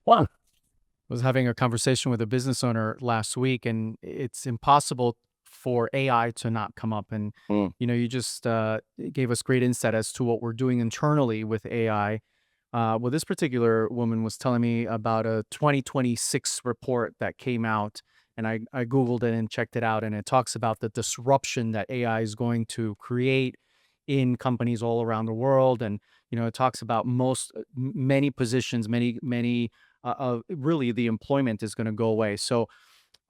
One. Was having a conversation with a business owner last week, and it's impossible for AI to not come up. And Mm. you just gave us great insight as to what we're doing internally with AI. Well, this particular woman was telling me about a 2026 report that came out, and I googled it and checked it out, and it talks about the disruption that AI is going to create in companies all around the world. And it talks about many positions, many really the employment is going to go away. So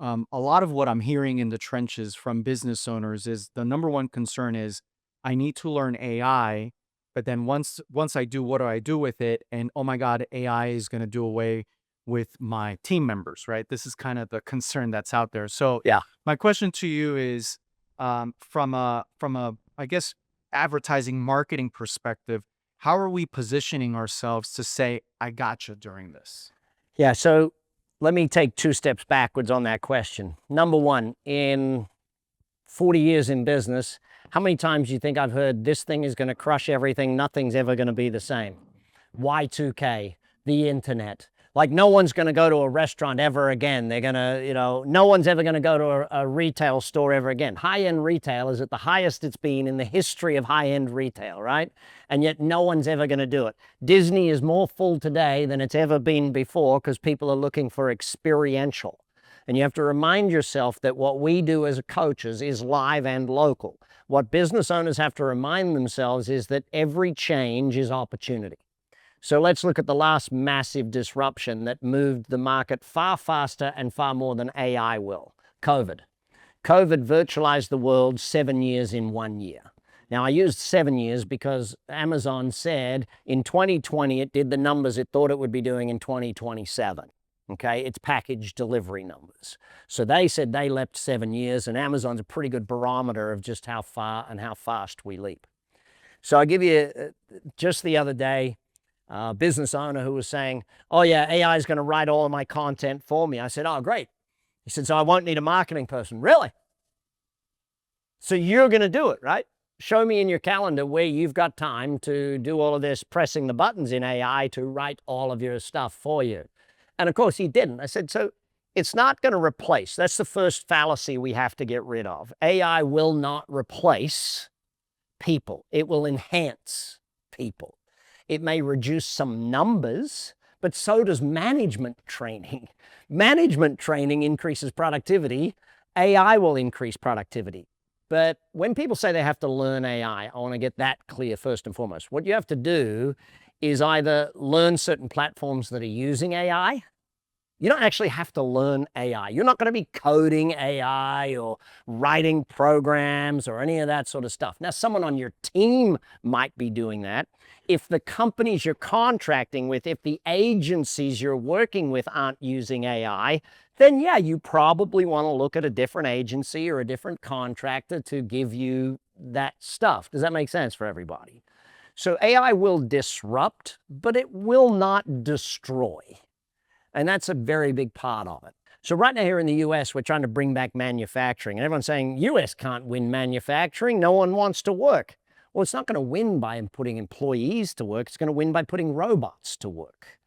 a lot of what I'm hearing in the trenches from business owners is the number one concern is I need to learn AI, but then once I do, what do I do with it? And oh my God, AI is going to do away with my team members, right? This is kind of the concern that's out there. So Yeah. my question to you is, from a I guess advertising marketing perspective, how are we positioning ourselves to say I gotcha during this? Yeah. So let me take 2 steps backwards on that question. Number one, in 40 years in business, how many times do you think I've heard this thing is going to crush everything? Nothing's ever going to be the same. Y2K, the internet. Like no one's going to go to a restaurant ever again. They're going to, no one's ever going to go to a retail store ever again. High-end retail is at the highest it's been in the history of high-end retail, right? And yet no one's ever going to do it. Disney is more full today than it's ever been before because people are looking for experiential. And you have to remind yourself that what we do as coaches is live and local. What business owners have to remind themselves is that every change is opportunity. So let's look at the last massive disruption that moved the market far faster and far more than AI will. COVID. COVID virtualized the world 7 years in 1 year. Now, I used 7 years because Amazon said in 2020 it did the numbers it thought it would be doing in 2027. Okay, it's package delivery numbers. So they said they leapt 7 years, and Amazon's a pretty good barometer of just how far and how fast we leap. So I give you, just the other day, a business owner who was saying, oh yeah, AI is going to write all of my content for me. I said, oh, great. He said, so I won't need a marketing person. Really? So you're going to do it, right? Show me in your calendar where you've got time to do all of this, pressing the buttons in AI to write all of your stuff for you. And of course he didn't. I said, so it's not going to replace. That's the first fallacy we have to get rid of. AI will not replace people. It will enhance people. It may reduce some numbers, but so does management training. Management training increases productivity. AI will increase productivity. But when people say they have to learn AI, I want to get that clear first and foremost. What you have to do is either learn certain platforms that are using AI. You don't actually have to learn AI. You're not going to be coding AI or writing programs or any of that sort of stuff. Now, someone on your team might be doing that. If the companies you're contracting with, if the agencies you're working with aren't using AI, then yeah, you probably want to look at a different agency or a different contractor to give you that stuff. Does that make sense for everybody? So AI will disrupt, but it will not destroy. And that's a very big part of it. So right now here in the US, we're trying to bring back manufacturing. And everyone's saying, US can't win manufacturing. No one wants to work. Well, it's not going to win by putting employees to work. It's going to win by putting robots to work.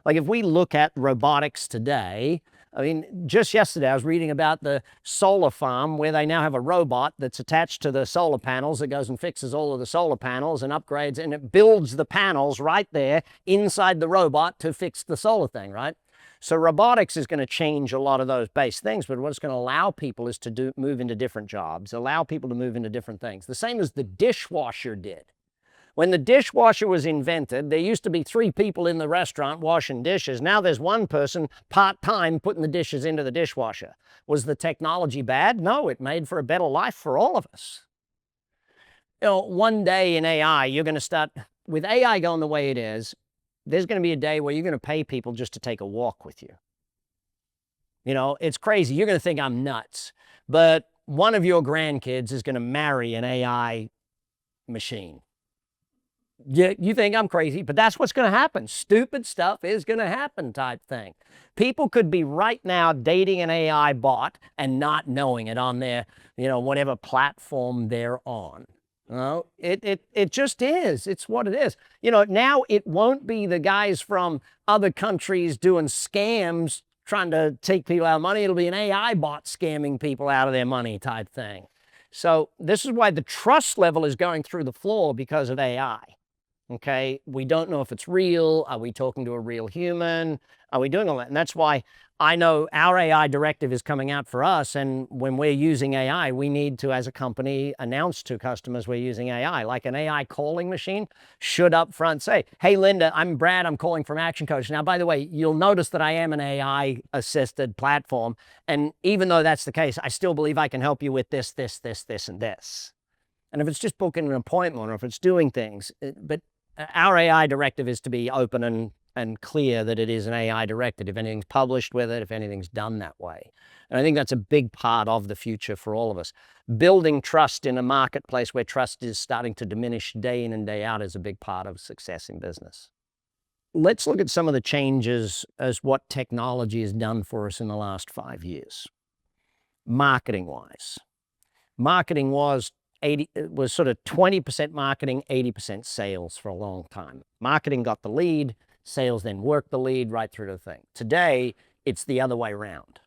Like if we look at robotics today, I mean, just yesterday I was reading about the solar farm where they now have a robot that's attached to the solar panels that goes and fixes all of the solar panels and upgrades, and it builds the panels right there inside the robot to fix the solar thing, right? So robotics is going to change a lot of those base things, but what it's going to allow people is to move into different jobs, allow people to move into different things. The same as the dishwasher did. When the dishwasher was invented, there used to be 3 people in the restaurant washing dishes. Now there's 1 person part-time putting the dishes into the dishwasher. Was the technology bad? No, it made for a better life for all of us. One day in AI, you're going to start, with AI going the way it is, there's going to be a day where you're going to pay people just to take a walk with you. It's crazy. You're going to think I'm nuts. But one of your grandkids is going to marry an AI machine. You think I'm crazy, but that's what's going to happen. Stupid stuff is going to happen type thing. People could be right now dating an AI bot and not knowing it on their, whatever platform they're on. No, it just is. It's what it is. You know, now it won't be the guys from other countries doing scams trying to take people out of money. It'll be an AI bot scamming people out of their money type thing. So this is why the trust level is going through the floor because of AI. Okay, we don't know if it's real. Are we talking to a real human? Are we doing all that? And that's why I know our AI directive is coming out for us. And when we're using AI, we need to, as a company, announce to customers we're using AI. Like an AI calling machine should up front say, hey, Linda, I'm Brad. I'm calling from Action Coach. Now, by the way, you'll notice that I am an AI assisted platform. And even though that's the case, I still believe I can help you with this, this, this, this, and this. And if it's just booking an appointment or if it's doing things, but our AI directive is to be open and clear that it is an AI directive, if anything's published with it, if anything's done that way. And I think that's a big part of the future for all of us. Building trust in a marketplace where trust is starting to diminish day in and day out is a big part of success in business. Let's look at some of the changes as what technology has done for us in the last 5 years. Marketing-wise. Marketing was sort of 20% marketing, 80% sales for a long time. Marketing got the lead, sales then worked the lead right through to the thing. Today, it's the other way around.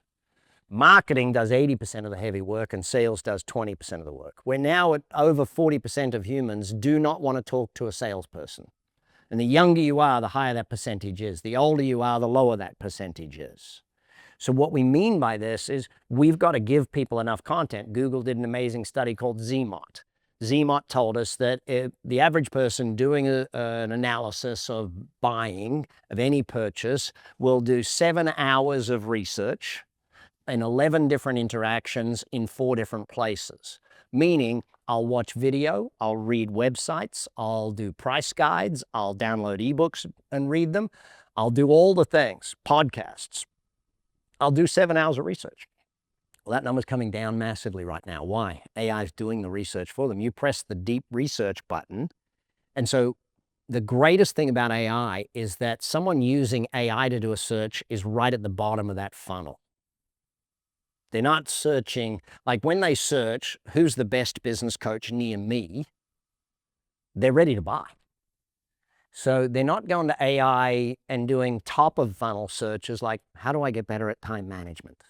Marketing does 80% of the heavy work and sales does 20% of the work. We're now at over 40% of humans do not want to talk to a salesperson. And the younger you are, the higher that percentage is. The older you are, the lower that percentage is. So what we mean by this is we've got to give people enough content. Google did an amazing study called ZMOT. ZMOT told us that the average person doing an analysis of buying, of any purchase, will do 7 hours of research in 11 different interactions in 4 different places. Meaning, I'll watch video, I'll read websites, I'll do price guides, I'll download ebooks and read them. I'll do all the things, podcasts. I'll do 7 hours of research. Well, that number's coming down massively right now. Why? AI is doing the research for them. You press the deep research button. And so the greatest thing about AI is that someone using AI to do a search is right at the bottom of that funnel. They're not searching, like when they search, who's the best business coach near me? They're ready to buy. So they're not going to AI and doing top of funnel searches like, how do I get better at time management?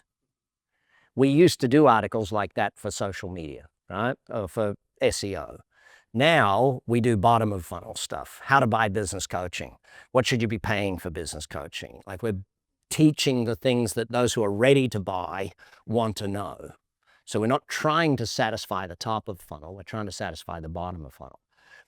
We used to do articles like that for social media, right? Or for SEO. Now we do bottom of funnel stuff. How to buy business coaching. What should you be paying for business coaching? Like we're teaching the things that those who are ready to buy want to know. So we're not trying to satisfy the top of funnel. We're trying to satisfy the bottom of funnel.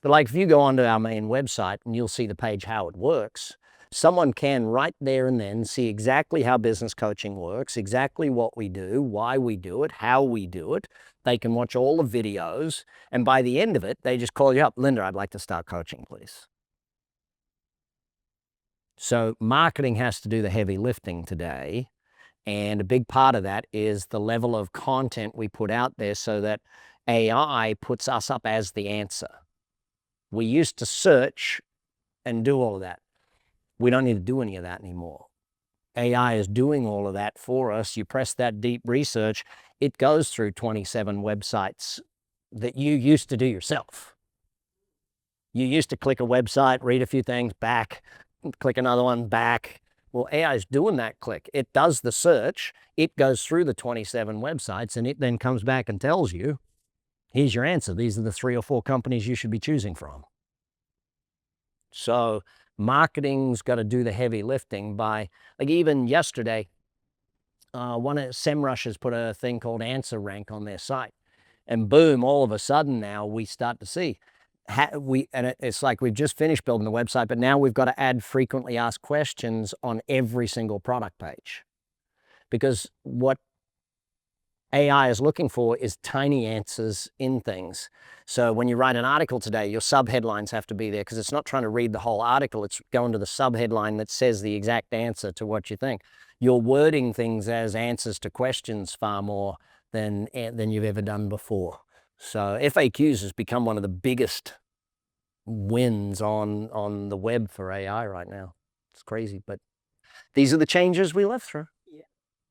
But like if you go onto our main website and you'll see the page how it works, someone can right there and then see exactly how business coaching works, exactly what we do, why we do it, how we do it. They can watch all the videos. And by the end of it, they just call you up, Linda, I'd like to start coaching, please. So marketing has to do the heavy lifting today. And a big part of that is the level of content we put out there so that AI puts us up as the answer. We used to search and do all of that. We don't need to do any of that anymore. AI is doing all of that for us. You press that deep research, it goes through 27 websites that you used to do yourself. You used to click a website, read a few things, back, click another one, back. Well, AI is doing that click. It does the search, it goes through the 27 websites, and it then comes back and tells you, here's your answer. These are the 3 or 4 companies you should be choosing from. So marketing's got to do the heavy lifting by, like even yesterday, one of SEMrush has put a thing called Answer Rank on their site. And boom, all of a sudden now we start to see, it's like we've just finished building the website, but now we've got to add frequently asked questions on every single product page. Because what AI is looking for is tiny answers in things. So when you write an article today, your subheadlines have to be there because it's not trying to read the whole article. It's going to the subheadline that says the exact answer to what you think. You're wording things as answers to questions far more than you've ever done before. So FAQs has become one of the biggest wins on the web for AI right now. It's crazy, but these are the changes we lived through.